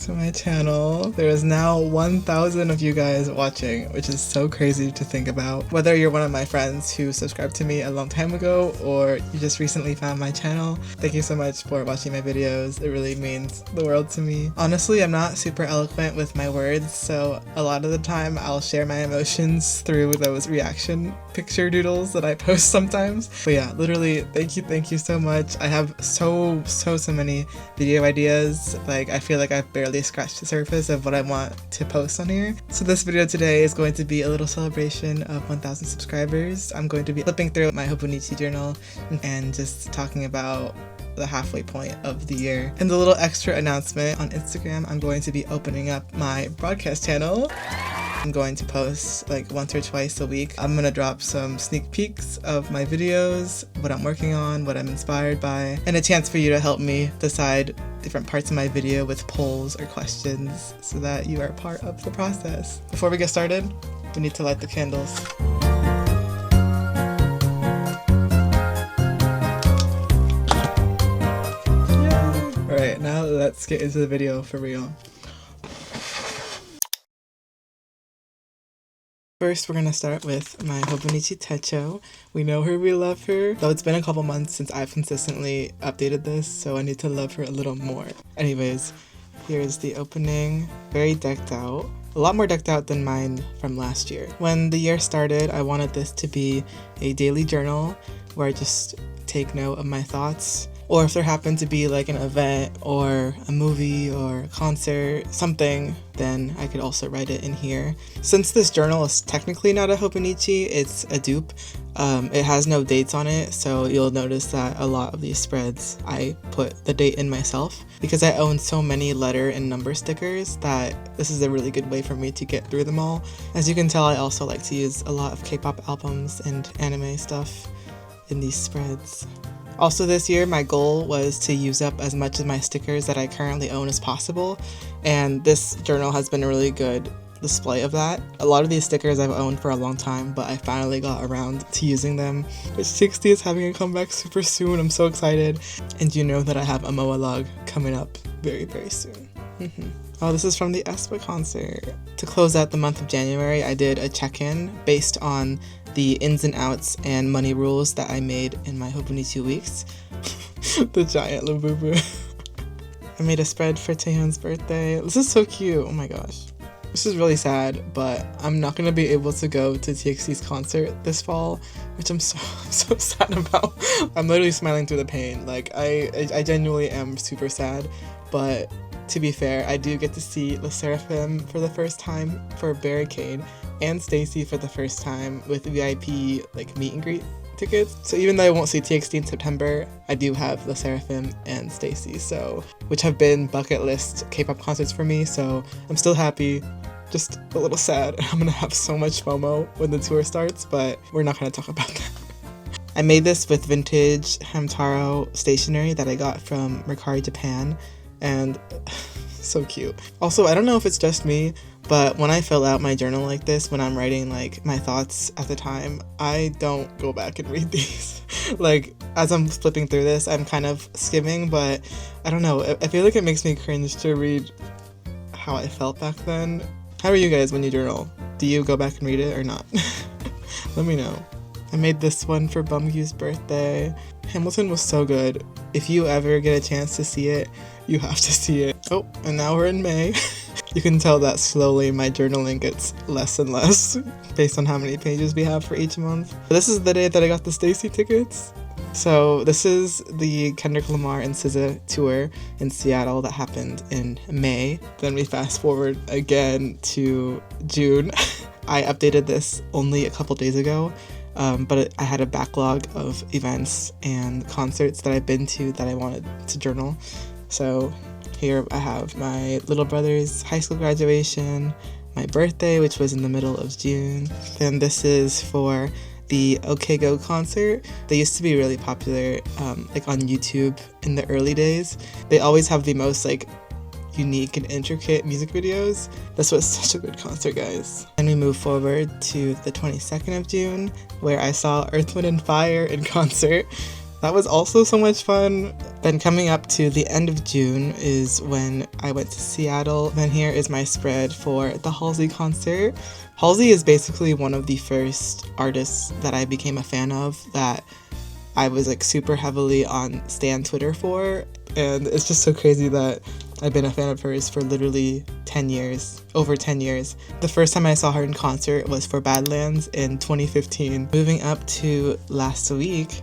to my channel. There is now 1,000 of you guys watching, which is so crazy to think about. Whether you're one of my friends who subscribed to me a long time ago or you just recently found my channel, thank you so much for watching my videos. It really means the world to me. Honestly, I'm not super eloquent with my words, so a lot of the time I'll share my emotions through those reaction picture doodles that I post sometimes. But yeah, literally, thank you so much. I have so many video ideas. Like, I feel like I've barely scratched the surface of what I want to post on here. So this video today is going to be a little celebration of 1,000 subscribers. I'm going to be flipping through my hobonichi journal and just talking about the halfway point of the year. And the little extra announcement on Instagram, I'm going to be opening up my broadcast channel. I'm going to post like once or twice a week. I'm gonna drop some sneak peeks of my videos, what I'm working on, what I'm inspired by, and a chance for you to help me decide different parts of my video with polls or questions so that you are part of the process. Before we get started, we need to light the candles. Alright, now let's get into the video for real. First, we're gonna start with my hobonichi techo. We know her, we love her. Though it's been a couple months since I've consistently updated this, so I need to love her a little more. Anyways, here's the opening. Very decked out. A lot more decked out than mine from last year. When the year started, I wanted this to be a daily journal where I just take note of my thoughts. Or if there happened to be like an event or a movie or a concert, something, then I could also write it in here. Since this journal is technically not a hobonichi, it's a dupe. It has no dates on it, so you'll notice that a lot of these spreads I put the date in myself because I own so many letter and number stickers that this is a really good way for me to get through them all. As you can tell, I also like to use a lot of K-pop albums and anime stuff in these spreads. Also this year, my goal was to use up as much of my stickers that I currently own as possible, and this journal has been a really good display of that. A lot of these stickers I've owned for a long time, but I finally got around to using them. Which 60 is having a comeback super soon. I'm so excited. And you know that I have a MOA log coming up very soon. Oh, this is from the aespa concert. To close out the month of January, I did a check-in based on the ins and outs and money rules that I made in my hobonichi weeks. The giant Labubu. I made a spread for Taehyun's birthday. This is so cute. Oh my gosh. This is really sad, but I'm not gonna be able to go to TXT's concert this fall, which I'm so sad about. I'm literally smiling through the pain. Like, I genuinely am super sad, but to be fair, I do get to see LE SSERAFIM for the first time for Barricade and Stacy for the first time with VIP like meet and greet tickets. So even though I won't see TXT in September, I do have LE SSERAFIM and Stacy, so which have been bucket list K-pop concerts for me, so I'm still happy. Just a little sad. I'm gonna have so much FOMO when the tour starts, but we're not gonna talk about that. I made this with vintage Hamtaro stationery that I got from Mercari Japan, and so cute. Also, I don't know if it's just me, but when I fill out my journal like this, when I'm writing like my thoughts at the time, I don't go back and read these. Like, as I'm flipping through this, I'm kind of skimming, but I don't know, I feel like it makes me cringe to read how I felt back then. How are you guys when you journal? Do you go back and read it or not? Let me know. I made this one for Bumgyu's birthday. Hamilton was so good. If you ever get a chance to see it, you have to see it. Oh, and now we're in May. You can tell that slowly my journaling gets less and less based on how many pages we have for each month. This is the day that I got the Stacy tickets. So this is the Kendrick Lamar and SZA tour in Seattle that happened in May. Then we fast forward again to June. I updated this only a couple days ago, but I had a backlog of events and concerts that I've been to that I wanted to journal. So here I have my little brother's high school graduation, my birthday, which was in the middle of June. Then this is for the OK Go concert. They used to be really popular like on YouTube in the early days. They always have the most like unique and intricate music videos. This was such a good concert, guys. And we move forward to the 22nd of June, where I saw Earth, Wind & Fire in concert. That was also so much fun. Then coming up to the end of June is when I went to Seattle. Then here is my spread for the Halsey concert. Halsey is basically one of the first artists that I became a fan of, that I was like super heavily on Stan Twitter for, and it's just so crazy that I've been a fan of hers for literally 10 years, over 10 years. The first time I saw her in concert was for Badlands in 2015. Moving up to last week,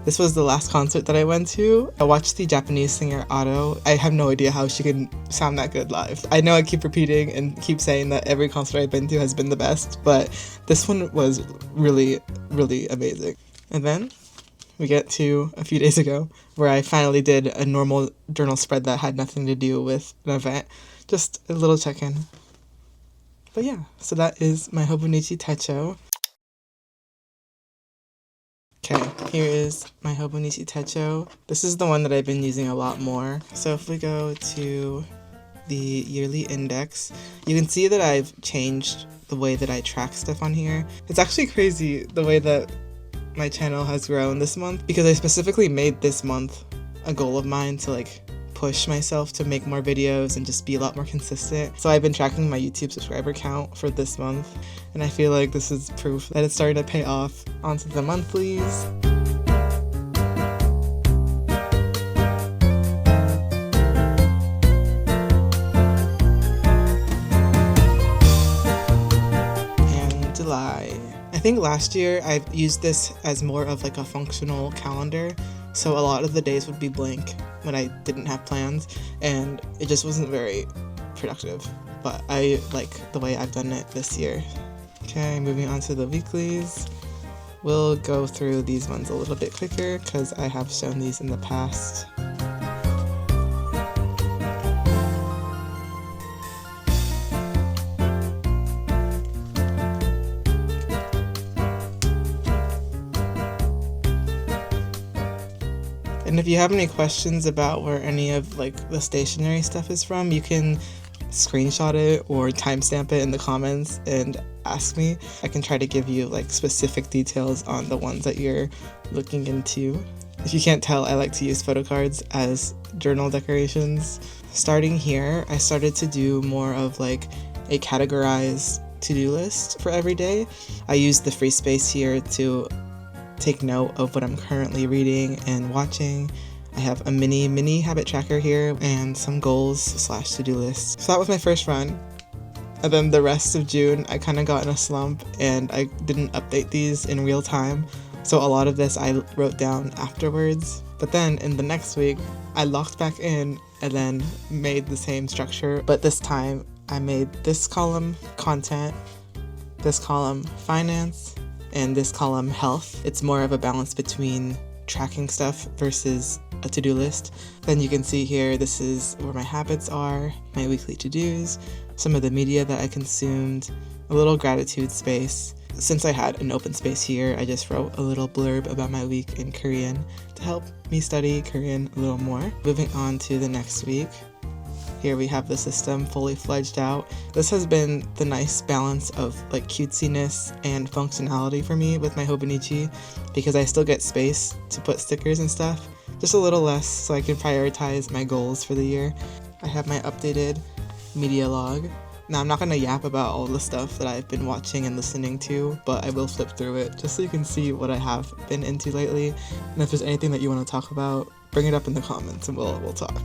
this was the last concert that I went to. I watched the Japanese singer Ado. I have no idea how she can sound that good live. I know I keep repeating and keep saying that every concert I've been to has been the best, but this one was really, really amazing. And then we get to a few days ago where I finally did a normal journal spread that had nothing to do with an event. Just a little check-in. But yeah, so that is my hobonichi techo. Okay, here is my hobonichi techo. This is the one that I've been using a lot more. So if we go to the yearly index, you can see that I've changed the way that I track stuff on here. It's actually crazy the way that my channel has grown this month, because I specifically made this month a goal of mine to like push myself to make more videos and just be a lot more consistent. So I've been tracking my YouTube subscriber count for this month, and I feel like this is proof that it's starting to pay off. Onto the monthlies. And July. I think last year I used this as more of like a functional calendar, so a lot of the days would be blank when I didn't have plans, and it just wasn't very productive, but I like the way I've done it this year. Okay, moving on to the weeklies. We'll go through these ones a little bit quicker because I have shown these in the past. And if you have any questions about where any of like the stationery stuff is from, you can screenshot it or timestamp it in the comments and ask me. I can try to give you like specific details on the ones that you're looking into. If you can't tell, I like to use photo cards as journal decorations. Starting here, I started to do more of like a categorized to-do list for every day. I use the free space here to take note of what I'm currently reading and watching. I have a mini habit tracker here and some goals / to-do lists. So that was my first run. And then the rest of June, I kind of got in a slump and I didn't update these in real time. So a lot of this I wrote down afterwards. But then in the next week, I locked back in and then made the same structure. But this time I made this column content, this column finance, and this column health. It's more of a balance between tracking stuff versus a to-do list. Then you can see here, this is where my habits are, my weekly to-dos, some of the media that I consumed, a little gratitude space. Since I had an open space here, I just wrote a little blurb about my week in Korean to help me study Korean a little more. Moving on to the next week. Here we have the system fully fledged out. This has been the nice balance of like cutesiness and functionality for me with my hobonichi, because I still get space to put stickers and stuff, just a little less so I can prioritize my goals for the year. I have my updated media log. Now I'm not going to yap about all the stuff that I've been watching and listening to, but I will flip through it just so you can see what I have been into lately. And if there's anything that you want to talk about, bring it up in the comments and we'll talk.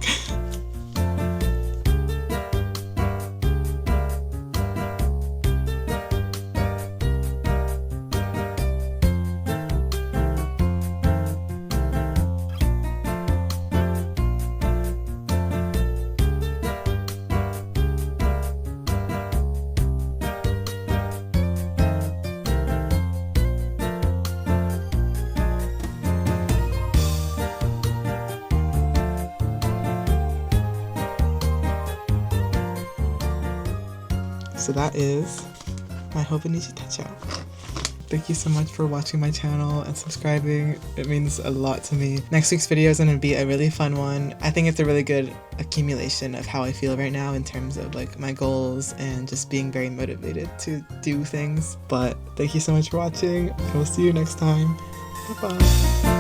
So that is my hobonichi techo. Thank you so much for watching my channel and subscribing. It means a lot to me. Next week's video is going to be a really fun one. I think it's a really good accumulation of how I feel right now in terms of like my goals and just being very motivated to do things. But thank you so much for watching. I will see you next time. Bye bye.